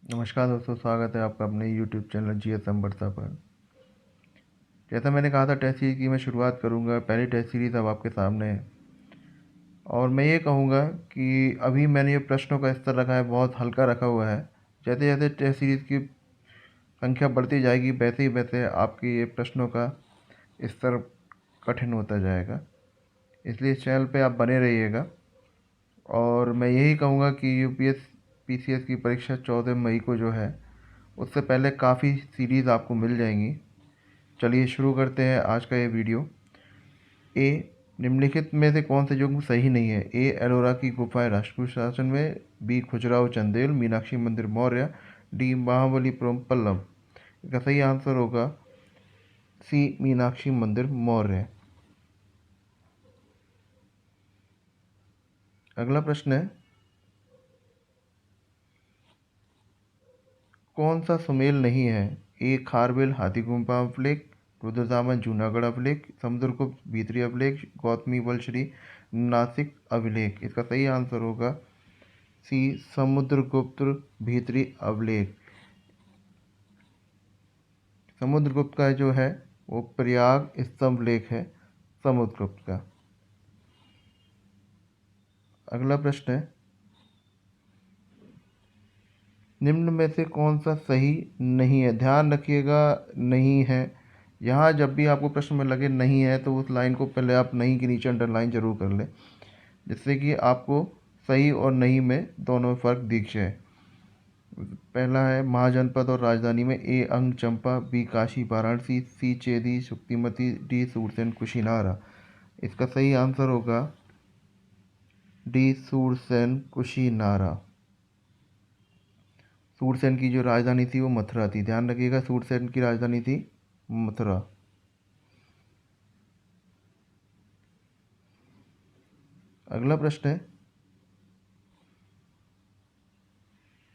नमस्कार दोस्तों, स्वागत है आपका अपने यूट्यूब चैनल जीएस अमृता पर। जैसा मैंने कहा था टेस्ट सीरीज़ की मैं शुरुआत करूंगा। पहली टेस्ट सीरीज़ अब आपके सामने है और मैं ये कहूँगा कि अभी मैंने ये प्रश्नों का स्तर रखा है, बहुत हल्का रखा हुआ है। जैसे जैसे टेस्ट सीरीज़ की संख्या बढ़ती जाएगी वैसे ही वैसे आपके ये प्रश्नों का स्तर कठिन होता जाएगा। इसलिए इस चैनल पे आप बने रहिएगा। और मैं यही कहूँगा कि यूपीएस पीसीएस की परीक्षा 14 मई को जो है उससे पहले काफ़ी सीरीज़ आपको मिल जाएंगी। चलिए शुरू करते हैं आज का ये वीडियो। ए, निम्नलिखित में से कौन से युग्म सही नहीं है? ए, एलोरा की गुफाएं राष्ट्रकूट शासन में। बी, खजुराहो चंदेल मीनाक्षी मंदिर मौर्य। डी, महाबलीपुरम पल्लव। इसका सही आंसर होगा सी, मीनाक्षी मंदिर मौर्य। अगला प्रश्न है, कौन सा सुमेल नहीं है? ए, खारवेल हाथी गुम्फा अभिलेख। रुद्रदामन जूनागढ़ अभिलेख। समुद्रगुप्त भीतरी अभिलेख। गौतमी वलश्री नासिक अभिलेख। इसका सही आंसर होगा सी, समुद्रगुप्त भीतरी अभिलेख। समुद्रगुप्त का जो है वो प्रयाग स्तंभ लेख है समुद्रगुप्त का। अगला प्रश्न है, निम्न में से कौन सा सही नहीं है? ध्यान रखिएगा, नहीं है। यहाँ जब भी आपको प्रश्न में लगे नहीं है तो उस लाइन को पहले आप नहीं के नीचे अंडरलाइन जरूर कर लें, जिससे कि आपको सही और नहीं में दोनों में फ़र्क दिख जाए। पहला है महाजनपद और राजधानी में। ए, अंग चंपा। बी, काशी वाराणसी। सी, चेदी शुक्तिमती। डी, सूरसेन कुशीनारा। इसका सही आंसर होगा डी, सूरसेन कुशीनारा। सूरसेन की जो राजधानी थी वो मथुरा थी। ध्यान रखिएगा, सूरसेन की राजधानी थी मथुरा। अगला प्रश्न है,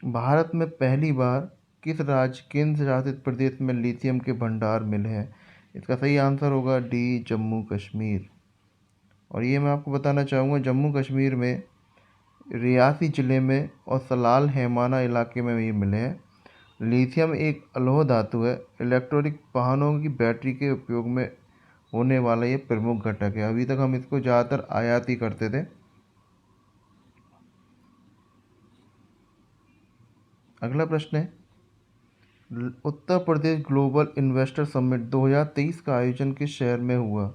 भारत में पहली बार किस राज्य केंद्र शासित प्रदेश में लिथियम के भंडार मिले हैं? इसका सही आंसर होगा डी, जम्मू कश्मीर। और ये मैं आपको बताना चाहूँगा, जम्मू कश्मीर में रियासी ज़िले में और सलाल हैमाना इलाके में ये मिले हैं। लिथियम एक अलोह धातु है। इलेक्ट्रॉनिक वाहनों की बैटरी के उपयोग में होने वाला ये प्रमुख घटक है। अभी तक हम इसको ज़्यादातर आयात ही करते थे। अगला प्रश्न है, Uttar Pradesh global investor summit 2023 का आयोजन किस शहर में हुआ?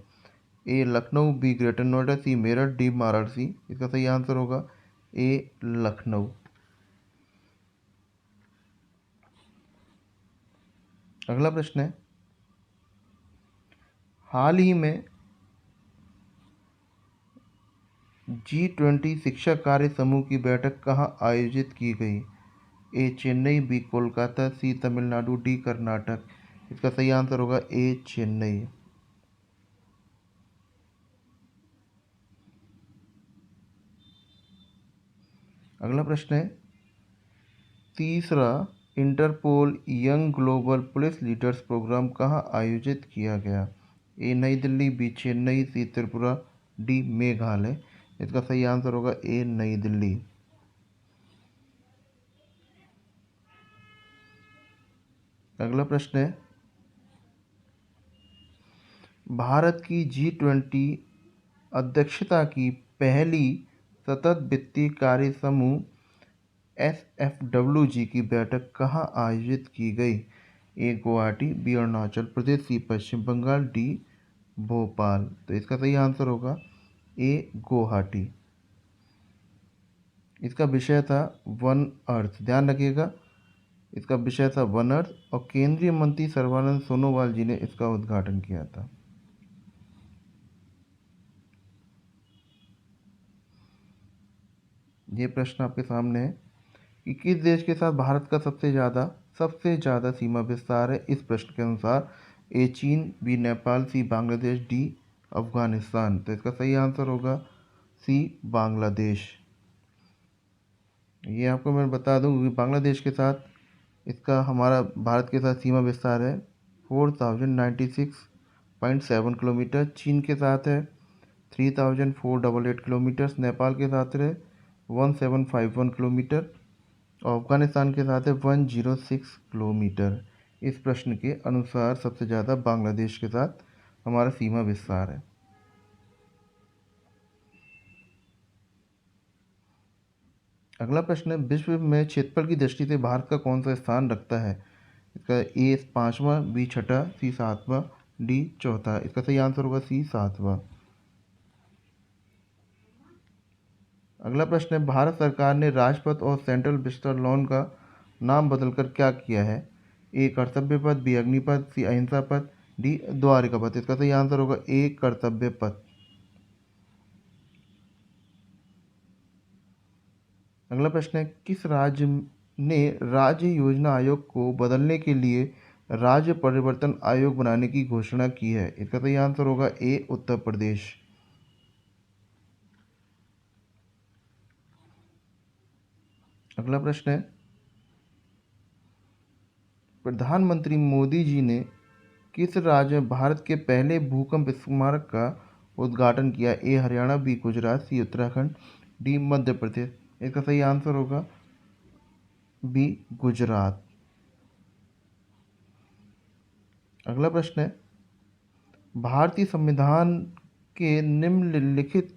A, Lucknow. B, greater Noida. C, Meerut. D, Varanasi. इसका सही आंसर होगा ए, लखनऊ। अगला प्रश्न है, हाल ही में G20 शिक्षा कार्य समूह की बैठक कहाँ आयोजित की गई? ए, चेन्नई। बी, कोलकाता। सी, तमिलनाडु। डी, कर्नाटक। इसका सही आंसर होगा ए, चेन्नई। अगला प्रश्न है, तीसरा Interpol young global police leaders programme कहाँ आयोजित किया गया? A, Nai Delhi. B, Chennai. C, Tripura. D, Meghalaya. इसका सही आंसर होगा ए, नई दिल्ली। अगला प्रश्न है, भारत की G20 अध्यक्षता की पहली सतत वित्तीय कार्य समूह SFWG की बैठक कहाँ आयोजित की गई? ए, गुवाहाटी। बी, अरुणाचल प्रदेश। सी, पश्चिम बंगाल। डी, भोपाल। तो इसका सही आंसर होगा ए, गुवाहाटी। इसका विषय था वन अर्थ। ध्यान रखिएगा, इसका विषय था वन अर्थ और केंद्रीय मंत्री सर्बानंद सोनोवाल जी ने इसका उद्घाटन किया था। ये प्रश्न आपके सामने है कि किस देश के साथ भारत का सबसे ज़्यादा सीमा विस्तार है इस प्रश्न के अनुसार? ए, चीन। बी, नेपाल। सी, बांग्लादेश। डी, अफगानिस्तान। तो इसका सही आंसर होगा सी, बांग्लादेश। ये आपको मैं बता दूं कि बांग्लादेश के साथ इसका हमारा भारत के साथ सीमा विस्तार है 4096.7 किलोमीटर। चीन के साथ है 3488 किलोमीटर। नेपाल के साथ है 1751 किलोमीटर। और अफगानिस्तान के साथ है 106 किलोमीटर। इस प्रश्न के अनुसार सबसे ज़्यादा बांग्लादेश के साथ हमारा सीमा विस्तार है। अगला प्रश्न है, विश्व में क्षेत्रफल की दृष्टि से भारत का कौन सा स्थान रखता है? इसका ए 5वां, बी 6ठा, सी 7वां, डी 4था। इसका सही आंसर होगा सी 7वां। अगला प्रश्न है, भारत सरकार ने राजपथ और सेंट्रल विस्टा लॉन का नाम बदलकर क्या किया है? ए कर्तव्य पथ, बी अग्निपथ, सी अहिंसा पथ, डी द्वारिका पथ। इसका सही आंसर होगा ए कर्तव्य पथ। अगला प्रश्न है, किस राज्य ने राज्य योजना आयोग को बदलने के लिए राज्य परिवर्तन आयोग बनाने की घोषणा की है? इसका सही आंसर होगा ए उत्तर प्रदेश। अगला प्रश्न है, प्रधानमंत्री मोदी जी ने किस राज्य में भारत के पहले भूकंप स्मारक का उद्घाटन किया? ए हरियाणा, बी गुजरात, सी उत्तराखंड, डी मध्य प्रदेश। इसका सही आंसर होगा बी गुजरात। अगला प्रश्न है, भारतीय संविधान के निम्नलिखित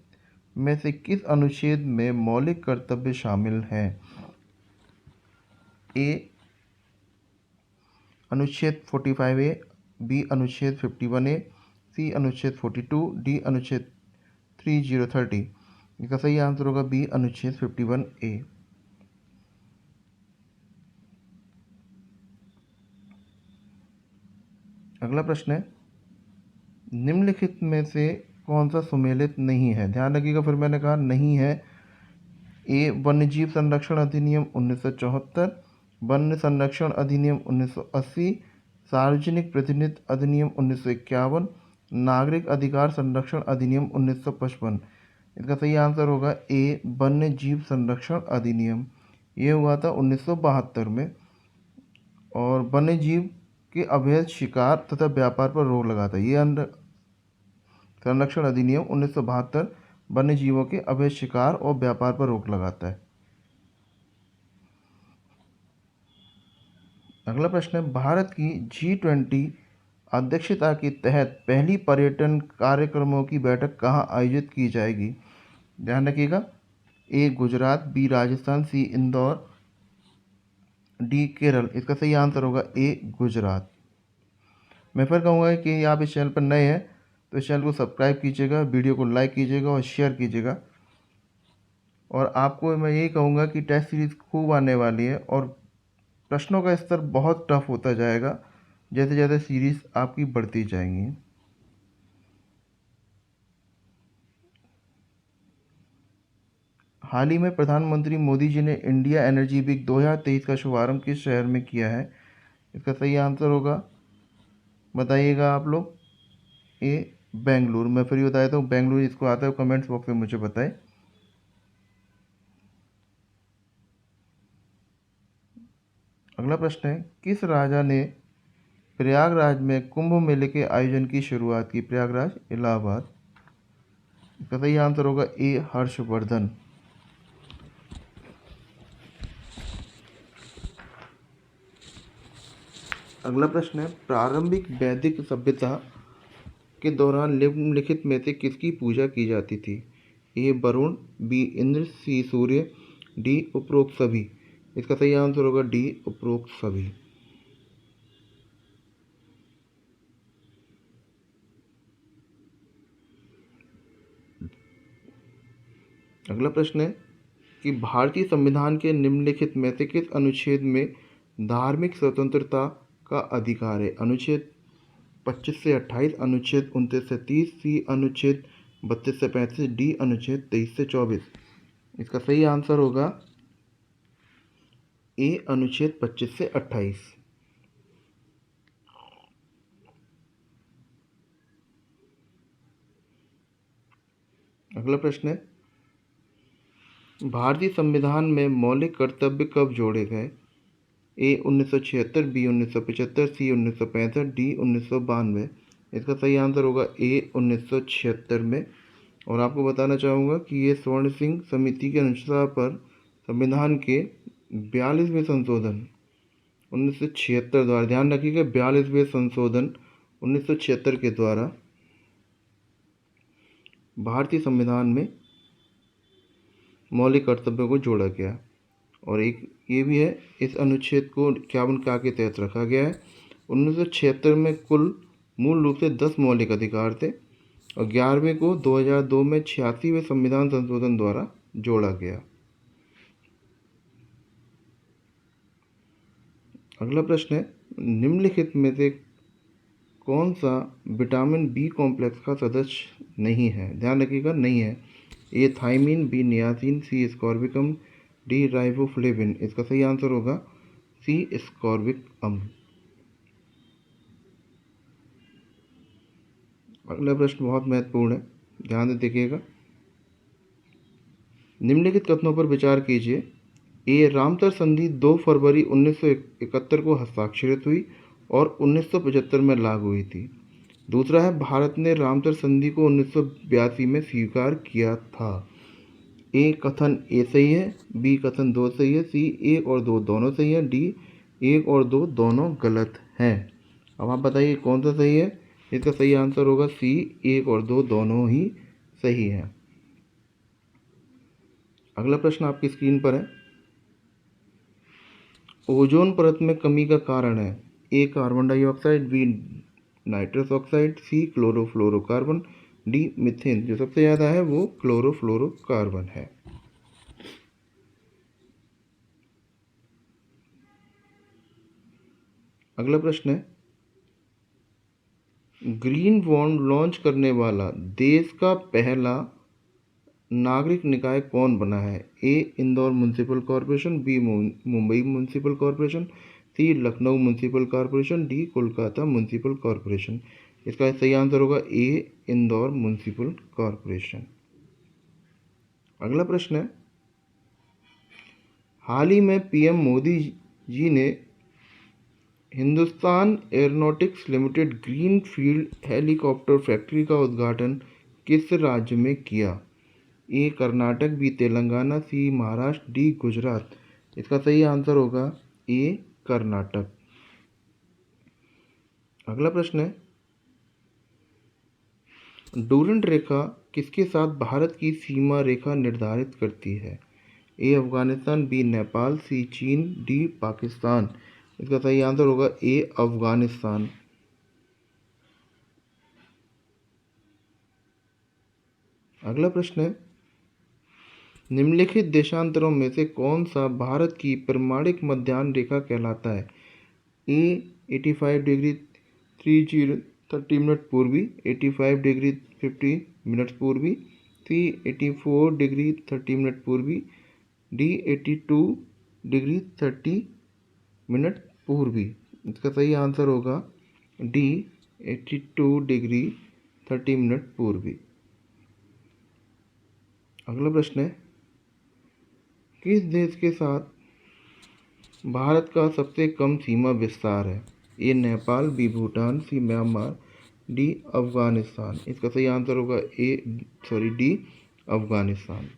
में से किस अनुच्छेद में मौलिक कर्तव्य शामिल हैं? ए अनुच्छेद 45A, बी अनुच्छेद 51A, सी अनुच्छेद 42, डी अनुच्छेद 3030। इसका सही आंसर होगा बी अनुच्छेद 51A। अगला प्रश्न है, निम्नलिखित में से कौन सा सुमेलित नहीं है? ध्यान रखिएगा, फिर मैंने कहा नहीं है। ए वन्यजीव संरक्षण अधिनियम 1974, वन्य संरक्षण अधिनियम 1980, सार्वजनिक प्रतिनिधि अधिनियम 1951, नागरिक अधिकार संरक्षण अधिनियम 1955। इसका सही आंसर होगा ए वन्य जीव संरक्षण अधिनियम। ये हुआ था 1972 में और वन्य जीव के अवैध शिकार तथा व्यापार पर रोक लगाता है। ये संरक्षण अधिनियम 1972 वन्य जीवों के अवैध शिकार और व्यापार पर रोक लगाता है। अगला प्रश्न है, भारत की G20 अध्यक्षता के तहत पहली पर्यटन कार्यक्रमों की बैठक कहाँ आयोजित की जाएगी? ध्यान रखिएगा, ए गुजरात, बी राजस्थान, सी इंदौर, डी केरल। इसका सही आंसर होगा ए गुजरात। मैं फिर कहूँगा कि आप इस चैनल पर नए हैं तो इस चैनल को सब्सक्राइब कीजिएगा, वीडियो को लाइक कीजिएगा और शेयर कीजिएगा। और आपको मैं यही कहूँगा कि टेस्ट सीरीज़ खूब आने वाली है और प्रश्नों का स्तर बहुत टफ होता जाएगा जैसे जैसे सीरीज़ आपकी बढ़ती जाएंगी। हाल ही में प्रधानमंत्री मोदी जी ने इंडिया एनर्जी वीक 2023 का शुभारंभ किस शहर में किया है? इसका सही आंसर होगा, बताइएगा आप लोग, ए बेंगलुरु। मैं फिर बता देता हूँ, बेंगलुरु इसको आता है कमेंट्स बॉक्स में मुझे बताएं। अगला प्रश्न है, किस राजा ने प्रयागराज में कुंभ मेले के आयोजन की शुरुआत की? प्रयागराज, इलाहाबाद। इसका सही आंसर होगा ए हर्षवर्धन। अगला प्रश्न है, प्रारंभिक वैदिक सभ्यता के दौरान निम्नलिखित में से किसकी पूजा की जाती थी? ए वरुण, बी इंद्र, सी सूर्य, डी उपरोक्त सभी। इसका सही आंसर होगा डी उपरोक्त सभी। अगला प्रश्न है कि भारतीय संविधान के निम्नलिखित में से किस अनुच्छेद में धार्मिक स्वतंत्रता का अधिकार है? अनुच्छेद 25 से 28, अनुच्छेद 29 से 30, सी अनुच्छेद 32 से 35, डी अनुच्छेद 23 से 24। इसका सही आंसर होगा ए अनुच्छेद 25 से 28। अगला प्रश्न है, भारतीय संविधान में मौलिक कर्तव्य कब जोड़े गए? ए 1976, बी 1975, सी 1965, डी 1992। इसका सही आंसर होगा ए 1976 में। और आपको बताना चाहूँगा कि ये स्वर्ण सिंह समिति के अनुसार पर संविधान के 42वें संशोधन 1976 द्वारा, ध्यान रखिएगा 42वें संशोधन 1976 के द्वारा भारतीय संविधान में मौलिक कर्तव्यों को जोड़ा गया। और एक ये भी है, इस अनुच्छेद को 51 का के तहत रखा गया है। 1976 में कुल मूल रूप से 10 मौलिक अधिकार थे और 11वें को 2002 में 86वें संविधान संशोधन द्वारा जोड़ा गया। अगला प्रश्न है, निम्नलिखित में से कौन सा विटामिन बी कॉम्प्लेक्स का सदस्य नहीं है? ध्यान रखिएगा, नहीं है। ए थायमीन, बी नियासिन, सी स्कॉर्बिकम, डी राइबोफ्लेविन। इसका सही आंसर होगा सी स्कॉर्बिक अम्ल। अगला प्रश्न बहुत महत्वपूर्ण है, ध्यान से देखिएगा। निम्नलिखित कथनों पर विचार कीजिए। ए रामसर संधि 2 फरवरी 1971 को हस्ताक्षरित हुई और 1975 में लागू हुई थी। दूसरा है, भारत ने रामसर संधि को 1982 में स्वीकार किया था। ए कथन ए सही है, बी कथन 2 सही है, सी 1 और 2 दोनों सही है, डी 1 और 2 दोनों गलत हैं। अब आप बताइए कौन सा सही है? इसका सही आंसर होगा सी 1 और 2 दोनों ही सही है। अगला प्रश्न आपकी स्क्रीन पर है, ओजोन परत में कमी का कारण है। A carbon dioxide, B nitrous oxide, C chlorofluorocarbon, D methane. जो सबसे ज़्यादा है वो क्लोरोफ्लोरोकार्बन है। अगला प्रश्न है, ग्रीन बॉन्ड लॉन्च करने वाला देश का पहला नागरिक निकाय कौन बना है? A Indore municipal corporation, B Mumbai municipal corporation, C Lucknow municipal corporation, D Kolkata municipal corporation. इसका सही आंसर होगा ए इंदौर म्युनिसिपल कॉरपोरेशन। अगला प्रश्न है, हाल ही में पीएम मोदी जी ने Hindustan aeronautics limited green field helicopter factory का उद्घाटन किस राज्य में किया? ए कर्नाटक, बी तेलंगाना, सी महाराष्ट्र, डी गुजरात। इसका सही आंसर होगा ए कर्नाटक। अगला प्रश्न है, डूरंड रेखा किसके साथ भारत की सीमा रेखा निर्धारित करती है? ए अफगानिस्तान, बी नेपाल, सी चीन, डी पाकिस्तान। इसका सही आंसर होगा ए अफगानिस्तान। अगला प्रश्न है, निम्नलिखित देशांतरों में से कौन सा भारत की प्रमाणिक मध्याह्न रेखा कहलाता है? ए 85 डिग्री 30 मिनट पूर्वी, 85 डिग्री 50 मिनट पूर्वी, सी 84 डिग्री 30 मिनट पूर्वी, डी 82 डिग्री 30 मिनट पूर्वी। इसका सही आंसर होगा डी 82 डिग्री 30 मिनट पूर्वी। अगला प्रश्न है, किस देश के साथ भारत का सबसे कम सीमा विस्तार है? ए नेपाल, बी भूटान, सी म्यांमार, डी अफगानिस्तान। इसका सही आंसर होगा डी अफगानिस्तान।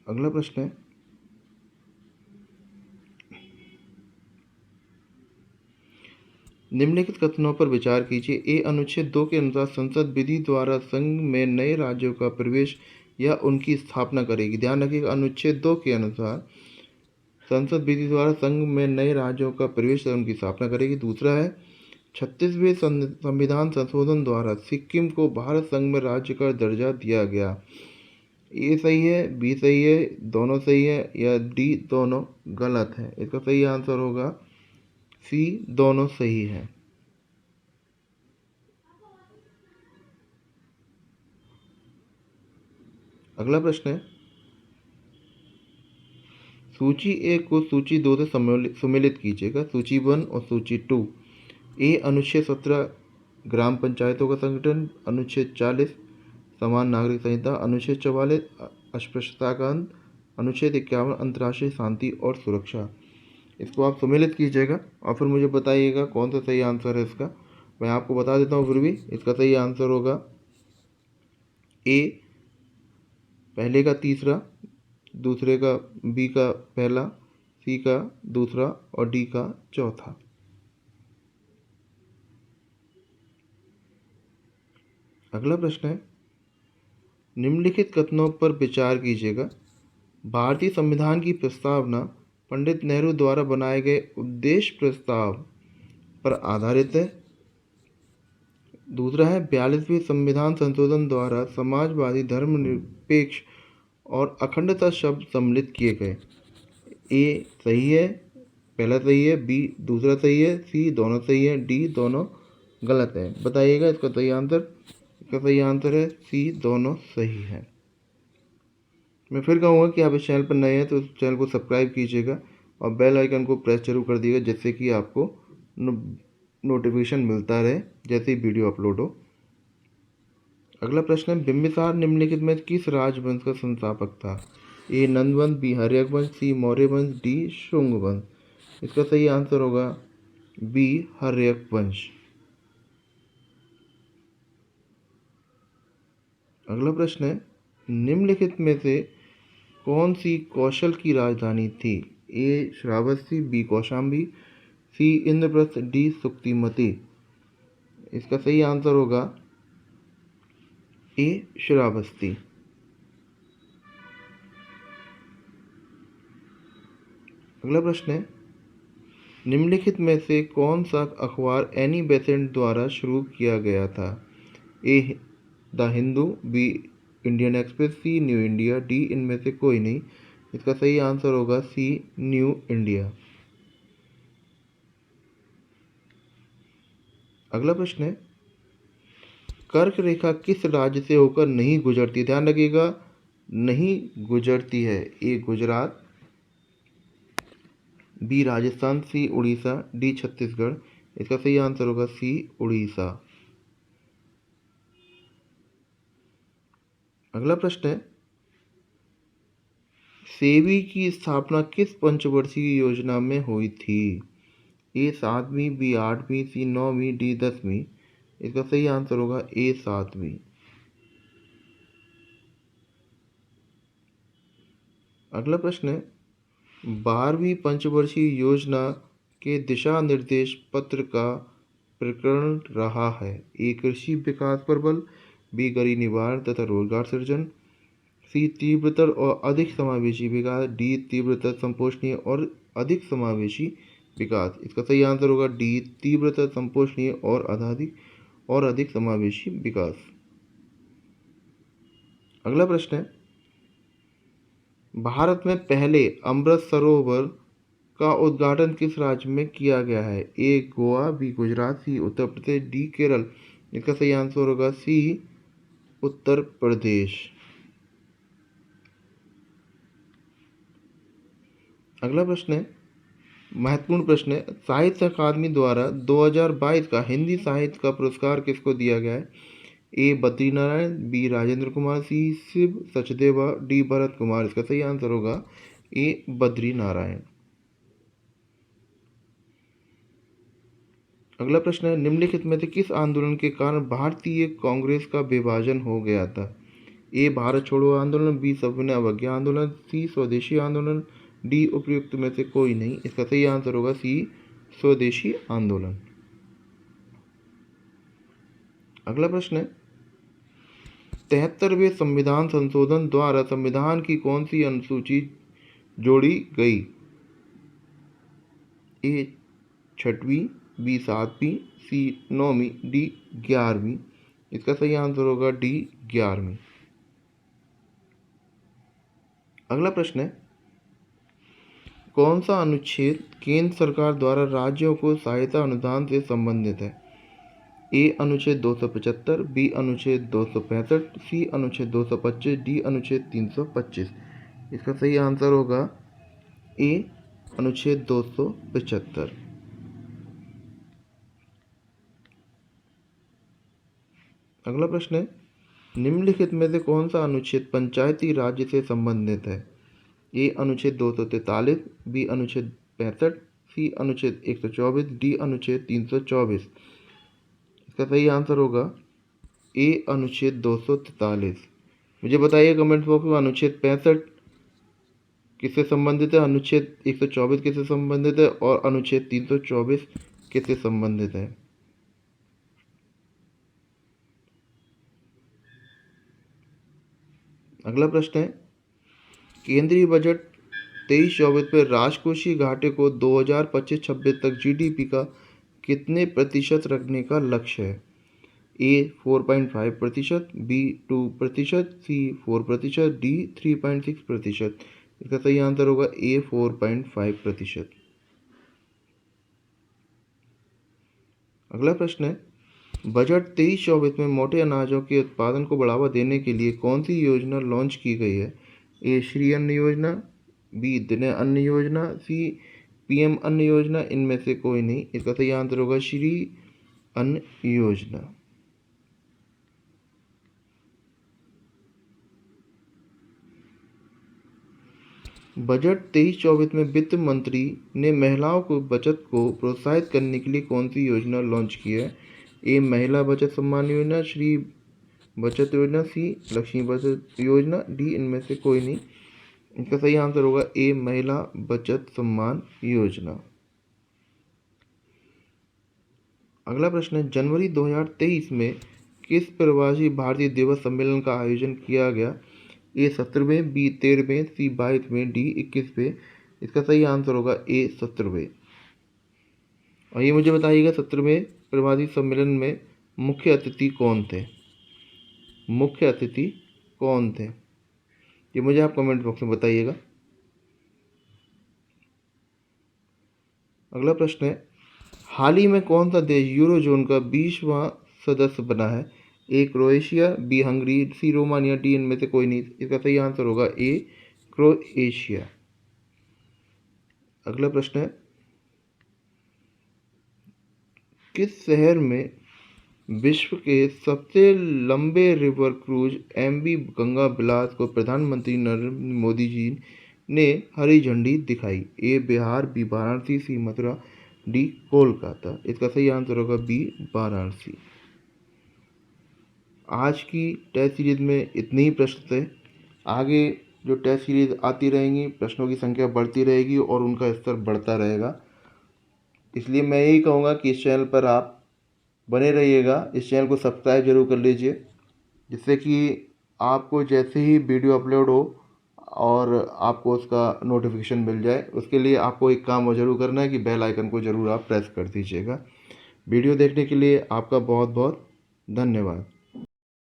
अगला प्रश्न है, निम्नलिखित कथनों पर विचार कीजिए। ए अनुच्छेद 2 के अनुसार संसद विधि द्वारा संघ में नए राज्यों का प्रवेश या उनकी स्थापना करेगी। ध्यान रखिएगा, अनुच्छेद 2 के अनुसार संसद विधि द्वारा संघ में नए राज्यों का प्रवेश या उनकी स्थापना करेगी। दूसरा है, 36वें संविधान संशोधन द्वारा सिक्किम को भारत संघ में राज्य का दर्जा दिया गया। ए सही है, बी सही है, दोनों सही है, या डी दोनों गलत है। इसका सही आंसर होगा सी दोनों सही है। अगला प्रश्न है, सूची 1 को सूची 2 से सम्मिलित कीजिएगा। सूची 1 और सूची 2। ए अनुच्छेद 17 ग्राम पंचायतों का संगठन, अनुच्छेद 40 समान नागरिक संहिता, अनुच्छेद 44 अस्पृश्यता का अंत, अनुच्छेद 51 अंतर्राष्ट्रीय शांति और सुरक्षा। इसको आप सम्मिलित कीजिएगा और फिर मुझे बताइएगा कौन सा सही आंसर है इसका। मैं आपको बता देता हूँ फिर भी, इसका सही आंसर होगा ए पहले का तीसरा, दूसरे का बी का पहला, सी का दूसरा और डी का चौथा। अगला प्रश्न है, निम्नलिखित कथनों पर विचार कीजिएगा। भारतीय संविधान की प्रस्तावना पंडित नेहरू द्वारा बनाए गए उद्देश्य प्रस्ताव पर आधारित है। दूसरा है, 42वें संविधान संशोधन द्वारा समाजवादी, धर्मनिरपेक्ष और अखंडता शब्द सम्मिलित किए गए। ए सही है, पहला सही है, बी दूसरा सही है, सी दोनों सही है, डी दोनों गलत है। बताइएगा इसका सही आंसर। इसका सही आंसर है सी दोनों सही है। मैं फिर कहूँगा कि आप इस चैनल पर नए हैं तो इस चैनल को सब्सक्राइब कीजिएगा और बेल आइकन को प्रेस जरूर कर दीजिएगा, जिससे कि आपको नोटिफिकेशन मिलता रहे जैसे ही वीडियो अपलोड हो। अगला प्रश्न है, बिंबिसार निम्नलिखित में किस राजवंश का संस्थापक था? ए नंद वंश, बी हर्यक वंश, सी मौर्य वंश, डी शुंग वंश। इसका सही आंसर होगा बी हर्यक वंश। अगला प्रश्न है, निम्नलिखित में से कौन सी कौशल की राजधानी थी? ए श्रावस्ती, बी कौशाम्बी, सी इंद्रप्रस्थ, डी सुक्तिमती। इसका सही आंसर होगा ए श्रावस्ती। अगला प्रश्न है, निम्नलिखित में से कौन सा अखबार एनी बेसेंट द्वारा शुरू किया गया था? A the Hindu, B Indian Express, C New India, D इनमें से कोई नहीं। इसका सही आंसर होगा सी न्यू इंडिया। अगला प्रश्न है, कर्क रेखा किस राज्य से होकर नहीं गुजरती? ध्यान रखिएगा, नहीं गुजरती है। ए गुजरात, बी राजस्थान, सी उड़ीसा, डी छत्तीसगढ़। इसका सही आंसर होगा सी उड़ीसा। अगला प्रश्न है, सेबी की स्थापना किस पंचवर्षीय योजना में हुई थी? ए 7वीं, बी 8वीं, सी 9वीं, डी 10वीं। इसका सही आंसर होगा ए 7वीं। अगला प्रश्न है, 12वीं पंचवर्षीय योजना के दिशा निर्देश पत्र का प्रकरण रहा है। ए कृषि विकास पर बल, बी गरीबी निवारण तथा रोजगार सृजन, सी तीव्रतर और अधिक समावेशी विकास, डी तीव्रतर, संपोषणीय और अधिक समावेशी विकास। इसका सही आंसर होगा डी तीव्रतर, संपोषणीय और अधिक समावेशी विकास। अगला प्रश्न है, भारत में पहले अमृत सरोवर का उद्घाटन किस राज्य में किया गया है? ए गोवा, बी गुजरात, सी उत्तर प्रदेश, डी केरल। इसका सही आंसर होगा सी उत्तर प्रदेश। अगला प्रश्न है, महत्वपूर्ण प्रश्न है, साहित्य अकादमी द्वारा 2022 का हिंदी साहित्य का पुरस्कार किसको दिया गया है? ए बद्री नारायण, बी राजेंद्र कुमार, सी शिव सचदेवा, डी भरत कुमार। इसका सही आंसर होगा ए बद्री नारायण। अगला प्रश्न है, निम्नलिखित में से किस आंदोलन के कारण भारतीय कांग्रेस का विभाजन हो गया था? ए भारत छोड़ो आंदोलन, बी सविनय अवज्ञा आंदोलन, सी स्वदेशी आंदोलन, डी उपयुक्त में से कोई नहीं। इसका सही आंसर होगा सी स्वदेशी आंदोलन। अगला प्रश्न है, 73वें संविधान संशोधन द्वारा संविधान की कौन सी अनुसूची जोड़ी गई? ए 6वीं, बी 7वीं, सी 9वीं, डी 11वीं। इसका सही आंसर होगा डी 11वीं। अगला प्रश्न है, कौन सा अनुच्छेद केंद्र सरकार द्वारा राज्यों को सहायता अनुदान से संबंधित है? ए अनुच्छेद 275, बी अनुच्छेद 265, सी अनुच्छेद 225, डी अनुच्छेद 325। इसका सही आंसर होगा ए अनुच्छेद 275। अगला प्रश्न है, निम्नलिखित में से कौन सा अनुच्छेद पंचायती राज्य से संबंधित है? ए अनुच्छेद 243, बी अनुच्छेद 65, सी अनुच्छेद 124, डी अनुच्छेद 324। इसका सही आंसर होगा ए अनुच्छेद 243। मुझे बताइए कमेंट बॉक्स में अनुच्छेद 65 किससे संबंधित है, अनुच्छेद 124 किससे संबंधित है और अनुच्छेद 324 किससे संबंधित है। अगला प्रश्न है, केंद्रीय बजट 23-24 में राजकोषीय घाटे को 2025-26 तक जीडीपी का कितने प्रतिशत रखने का लक्ष्य है। ए 4.5%, बी 2%, सी 4%, डी 3.6%। इसका सही आंसर होगा ए 4.5%। अगला प्रश्न है, बजट 23-24 में मोटे अनाजों के उत्पादन को बढ़ावा देने के लिए कौन सी योजना लॉन्च की गई है। ए श्री अन्न योजना, बी दिन अन्न योजना, सी पीएम अन्न योजना, इनमें से कोई नहीं। इसका सही आंसर होगा श्री अन्न योजना। बजट 23-24 में वित्त मंत्री ने महिलाओं को बचत को प्रोत्साहित करने के लिए कौन सी योजना लॉन्च की है। ए महिला बचत सम्मान योजना, श्री बचत योजना, सी लक्ष्मी बचत योजना, डी इनमें से कोई नहीं। इसका सही आंसर होगा ए महिला बचत सम्मान योजना। अगला प्रश्न है, जनवरी 2023 में किस प्रवासी भारतीय दिवस सम्मेलन का आयोजन किया गया। ए 17वें, बी 13वें, सी 22वें, डी 21वें। इसका सही आंसर होगा ए 17वें। और ये मुझे बताइएगा 17वें प्रवासी सम्मेलन में मुख्य अतिथि कौन थे। मुख्य अतिथि कौन थे ये मुझे आप कमेंट बॉक्स में बताइएगा। अगला प्रश्न है, हाल ही में कौन सा देश यूरोजोन का 20वां सदस्य बना है। ए क्रोएशिया, बी हंगरी, सी रोमानिया, डी इनमें से कोई नहीं। इसका सही आंसर होगा ए क्रोएशिया। अगला प्रश्न है, किस शहर में विश्व के सबसे लंबे रिवर क्रूज एमवी गंगा विलास को प्रधानमंत्री नरेंद्र मोदी जी ने हरी झंडी दिखाई। ए बिहार, बी वाराणसी, सी मथुरा, डी कोलकाता। इसका सही आंसर होगा बी वाराणसी। आज की टेस्ट सीरीज में इतने ही प्रश्न थे। आगे जो टेस्ट सीरीज आती रहेंगी, प्रश्नों की संख्या बढ़ती रहेगी और उनका स्तर बढ़ता रहेगा। इसलिए मैं यही कहूँगा कि इस चैनल पर आप बने रहिएगा। इस चैनल को सब्सक्राइब जरूर कर लीजिए, जिससे कि आपको जैसे ही वीडियो अपलोड हो और आपको उसका नोटिफिकेशन मिल जाए। उसके लिए आपको एक काम और ज़रूर करना है कि बेल आइकन को ज़रूर आप प्रेस कर दीजिएगा। वीडियो देखने के लिए आपका बहुत बहुत धन्यवाद।